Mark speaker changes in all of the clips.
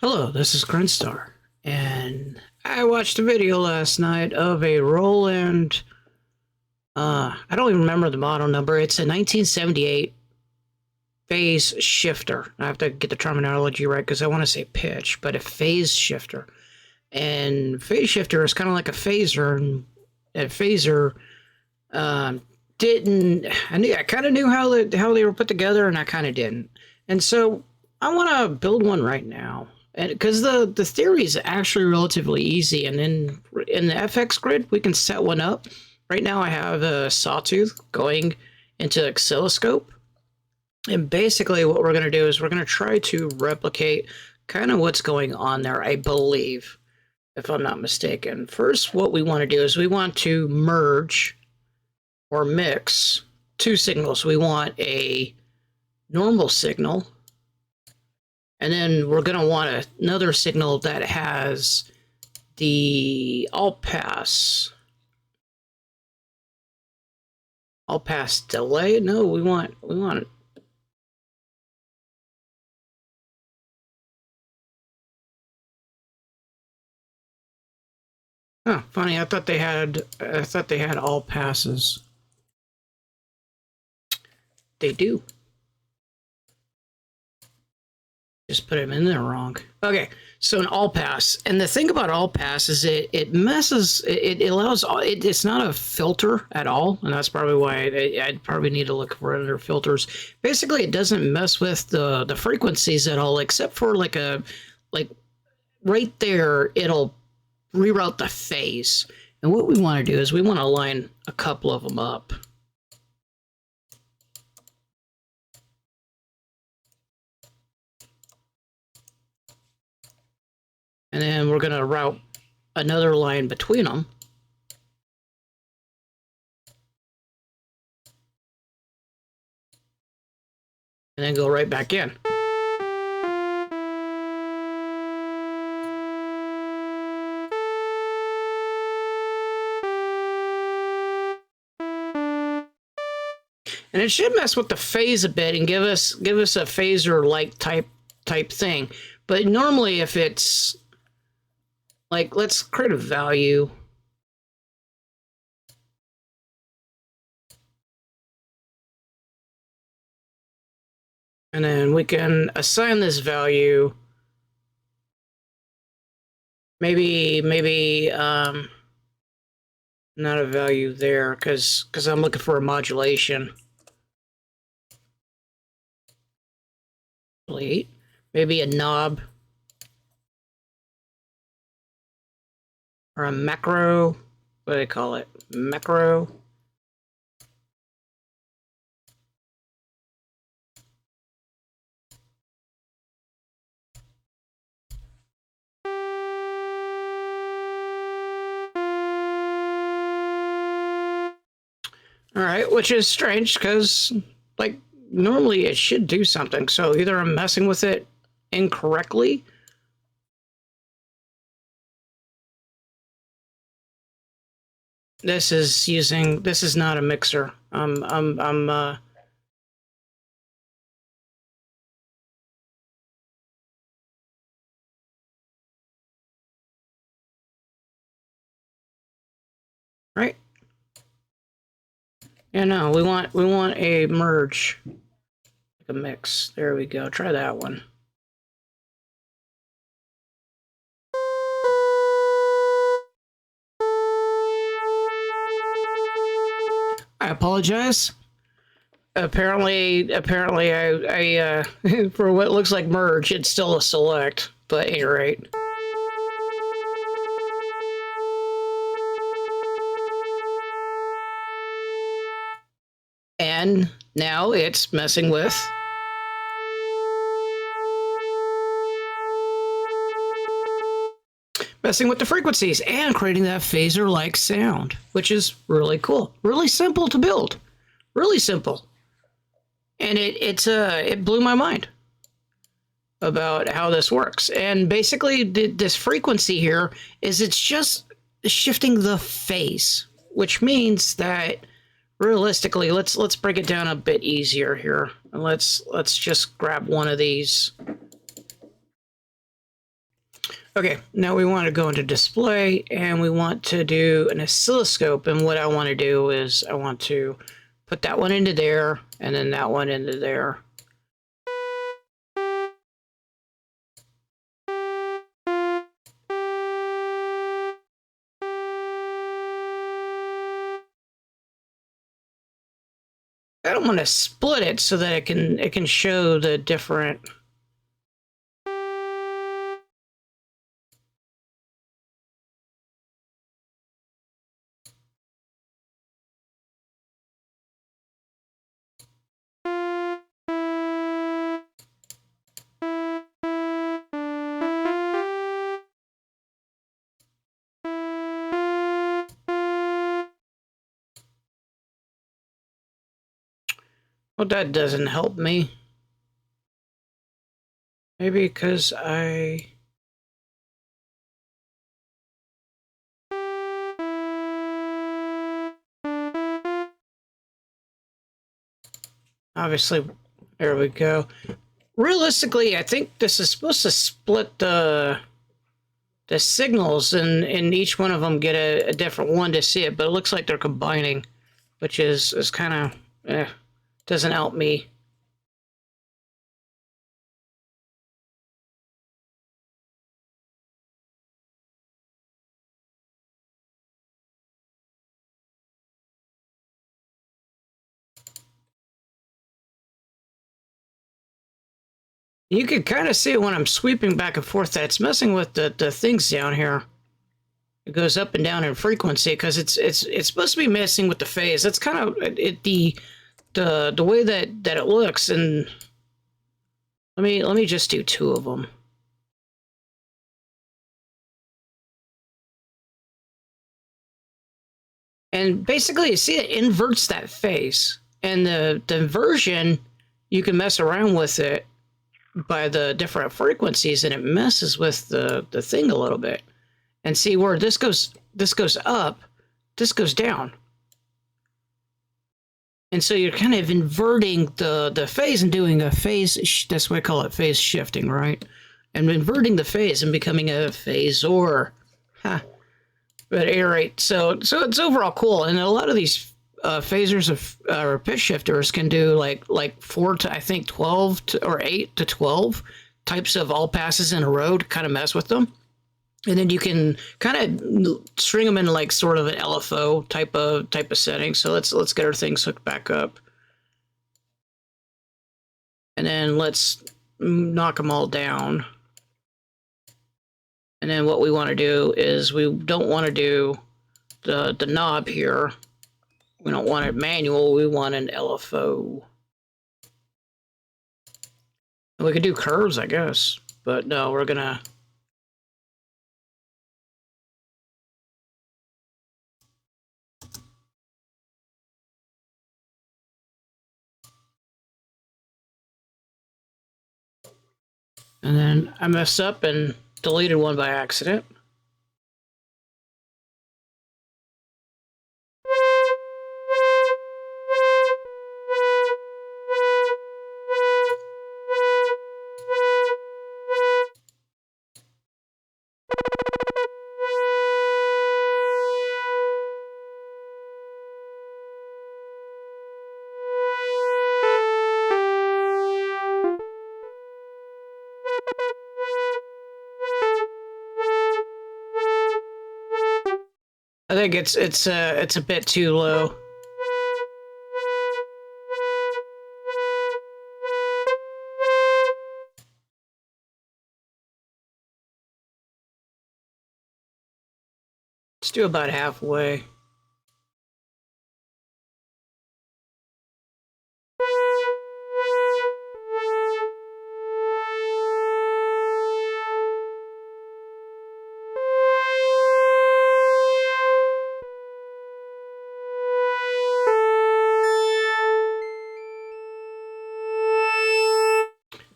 Speaker 1: Hello, this is Grinstar, and I watched a video last night of a Roland. I don't even remember the model number. It's a 1978 phase shifter. I have to get the terminology right because I want to say pitch, but a phase shifter. And phase shifter is kind of like a phaser, and a phaser didn't. I kind of knew how they were put together, and I kind of didn't. And so I want to build one right now. And because the theory is actually relatively easy, and then in the FX grid we can set one up. Right now I have a sawtooth going into oscilloscope, and basically what we're going to do is we're going to try to replicate kind of what's going on there, I believe, if I'm not mistaken. First, what we want to do is we want to merge or mix two signals. We want a normal signal, and then we're going to want another signal that has the all pass delay. No, we want Oh, funny. I thought they had all passes. They do. Just put them in there wrong. Okay, so an all pass, and the thing about all pass is it messes. It allows. It's not a filter at all, and that's probably why I'd probably need to look for other filters. Basically, it doesn't mess with the frequencies at all, except for like right there. It'll reroute the phase, and what we want to do is we want to line a couple of them up. And then we're going to route another line between them. And then go right back in. And it should mess with the phase a bit and give us a phaser-like type thing. But normally if it's like, let's create a value. And then we can assign this value. Maybe not a value there because I'm looking for a modulation. Maybe a knob. Or a macro, what do they call it? Macro. All right, which is strange because, like, normally it should do something. So either I'm messing with it incorrectly. This is not a mixer. Right? Yeah, no, we want a merge. Like a mix. There we go. Try that one. I apologize. Apparently, I for what looks like merge, it's still a select, but at any rate. And now it's messing with the frequencies and creating that phaser-like sound, which is really cool. Really simple to build. Really simple. And it blew my mind about how this works. And basically, this frequency here is it's just shifting the phase, which means that realistically, let's break it down a bit easier here. And let's just grab one of these Okay, now we want to go into display and we want to do an oscilloscope. And what I want to do is I want to put that one into there and then that one into there. I don't want to split it so that it can show the different. Well, that doesn't help me. Maybe because I. Obviously, there we go. Realistically, I think this is supposed to split the signals and each one of them get a different one to see it, but it looks like they're combining, which is kind of doesn't help me. You can kind of see it when I'm sweeping back and forth that it's messing with the things down here. It goes up and down in frequency because it's supposed to be messing with the phase. That's kind of the way that it looks. And let me just do two of them. And basically, you see it inverts that phase. And the inversion, you can mess around with it by the different frequencies, and it messes with the thing a little bit. And see where this goes up, this goes down. And so you're kind of inverting the phase and doing a phase, that's why I call it phase shifting, right? And inverting the phase and becoming a phasor. Huh. But at any rate, so it's overall cool. And a lot of these phasers or pitch shifters can do like 4 to I think 12 to, or 8 to 12 types of all passes in a row to kind of mess with them, and then you can kind of string them in like sort of an LFO type of setting. So let's get our things hooked back up, and then let's knock them all down. And then what we want to do is we don't want to do the knob here. We don't want it manual, we want an LFO. We could do curves, I guess, but no, we're gonna... And then I messed up and deleted one by accident. I think it's a bit too low. Let's do about halfway.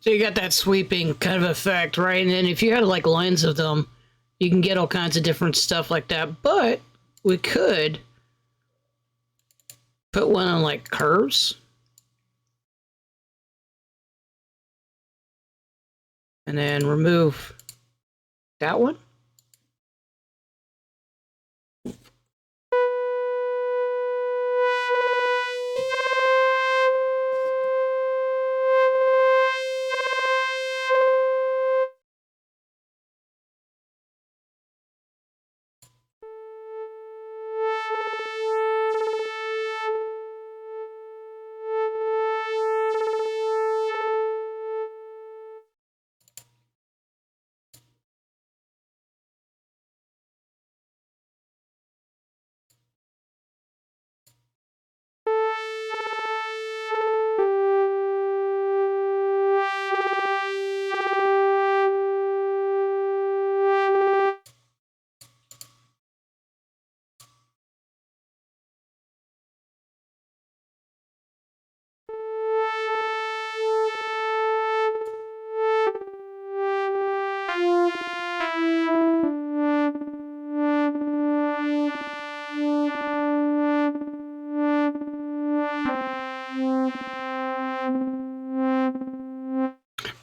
Speaker 1: So you got that sweeping kind of effect, right? And then if you had like lines of them, you can get all kinds of different stuff like that. But we could put one on like curves. And then remove That one?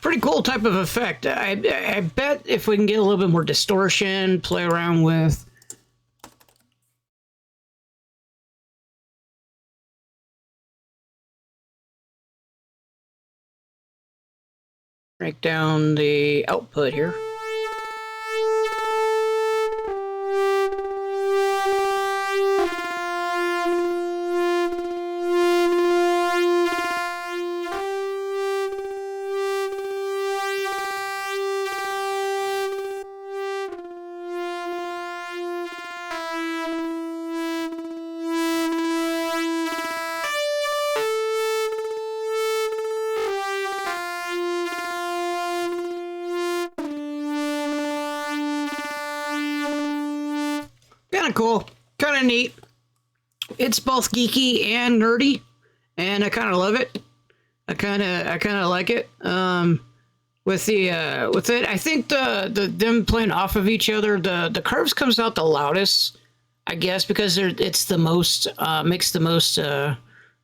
Speaker 1: Pretty cool type of effect. I bet if we can get a little bit more distortion, play around with. Break down the output here. Kind of cool, kind of neat. It's both geeky and nerdy, and I kind of love it. I kind of like it. With it, I think the them playing off of each other, the curves comes out the loudest, I guess, because it's the most makes the most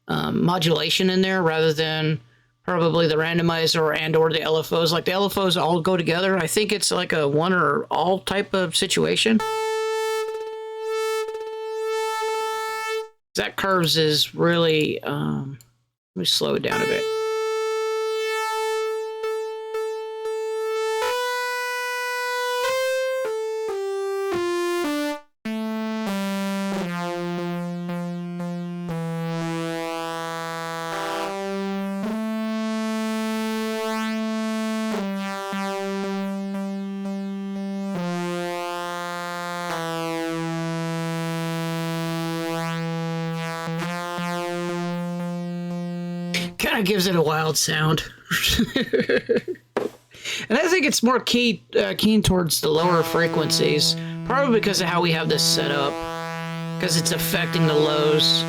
Speaker 1: modulation in there rather than probably the randomizer and or the LFOs. Like the LFOs all go together. I think it's like a one or all type of situation. That curves is really, let me slow it down a bit. Kind of gives it a wild sound. And I think it's more keen towards the lower frequencies, probably because of how we have this set up, because it's affecting the lows.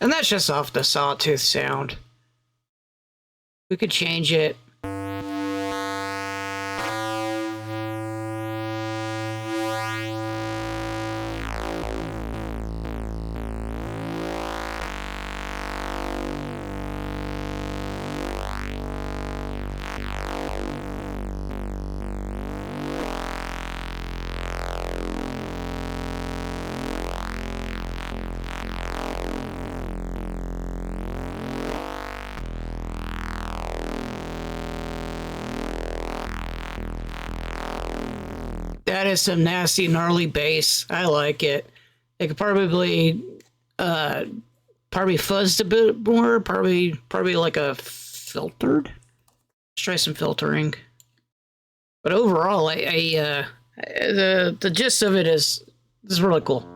Speaker 1: And that's just off the sawtooth sound. We could change it. That is some nasty, gnarly bass. I like it. It could probably fuzzed a bit more. Probably like a filtered. Let's try some filtering. But overall, the gist of it is really cool.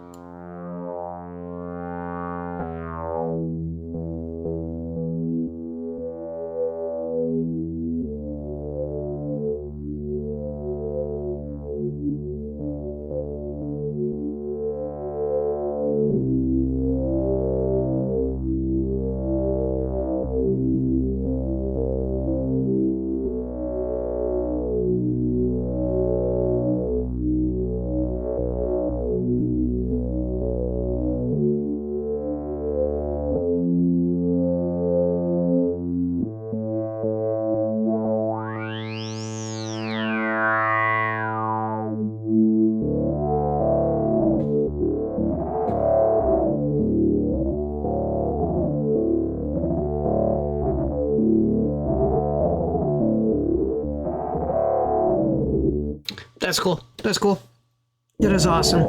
Speaker 1: that's cool. That's cool. That is awesome.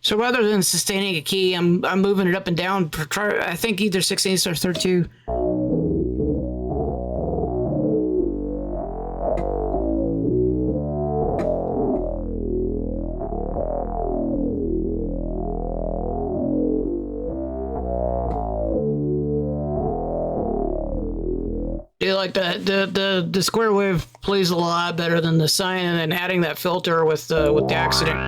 Speaker 1: So rather than sustaining a key, I'm moving it up and down. I think either 16th or 32. Do you like the square wave plays a lot better than the sine, and then adding that filter with the accident.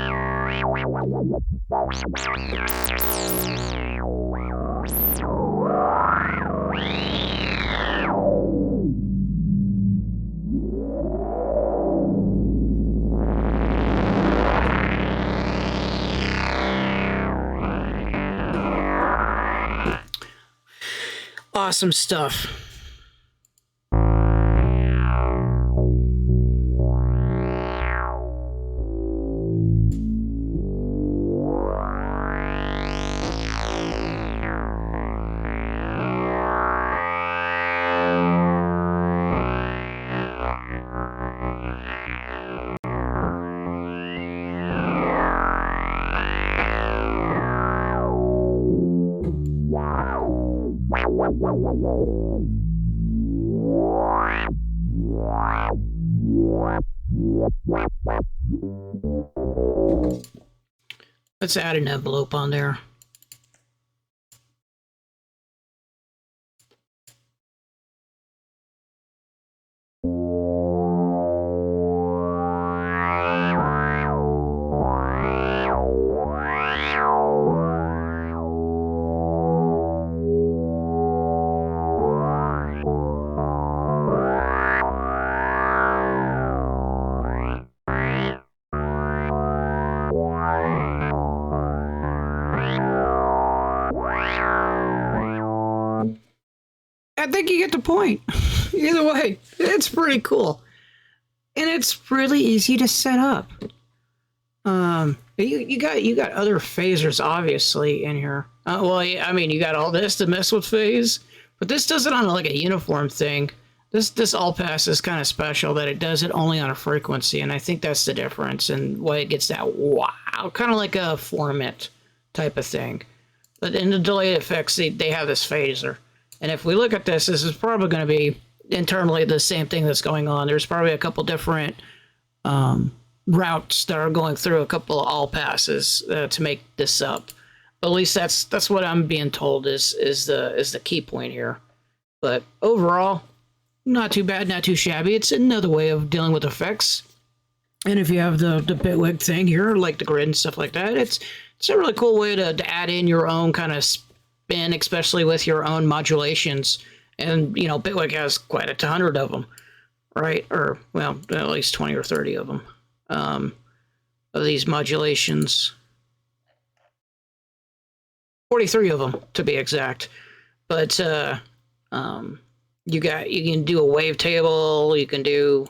Speaker 1: Awesome stuff. Let's add an envelope on there. I think you get the point. Either way, it's pretty cool. And it's really easy to set up. You got other phasers obviously in here. Well, I mean, you got all this to mess with phase, but this does it on like a uniform thing. This all pass is kind of special that it does it only on a frequency, and I think that's the difference and why it gets that wow, kind of like a formant type of thing. But in the delayed effects, they have this phaser. And if we look at this is probably going to be internally the same thing that's going on. There's probably a couple different routes that are going through a couple of all passes to make this up. But at least that's what I'm being told is the key point here. But overall, not too bad, not too shabby. It's another way of dealing with effects. And if you have the bitwig thing here, like the grid and stuff like that, it's a really cool way to add in your own kind of spin, especially with your own modulations. And, you know, bitwig has quite a 100 of them, right? Or, well, at least 20 or 30 of them, of these modulations. 43 of them, to be exact. But you can do a wavetable, you can do...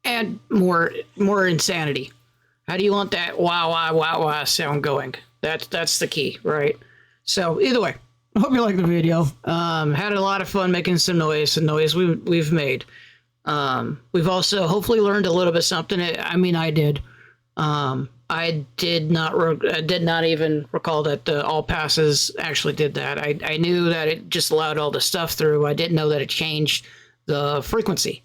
Speaker 1: And more insanity. How do you want that wow wow wow wow sound going? That's the key, right? So either way, I hope you liked the video. Had a lot of fun making some noise, we've made. We've also hopefully learned a little bit something. I mean, I did. I did not even recall that the all passes actually did that. I knew that it just allowed all the stuff through. I didn't know that it changed the frequency,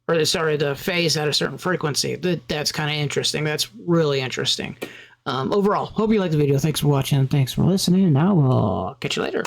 Speaker 1: or sorry, the phase at a certain frequency. That's kind of interesting. That's really interesting. Overall, hope you liked the video. Thanks for watching. Thanks for listening. And I will catch you later.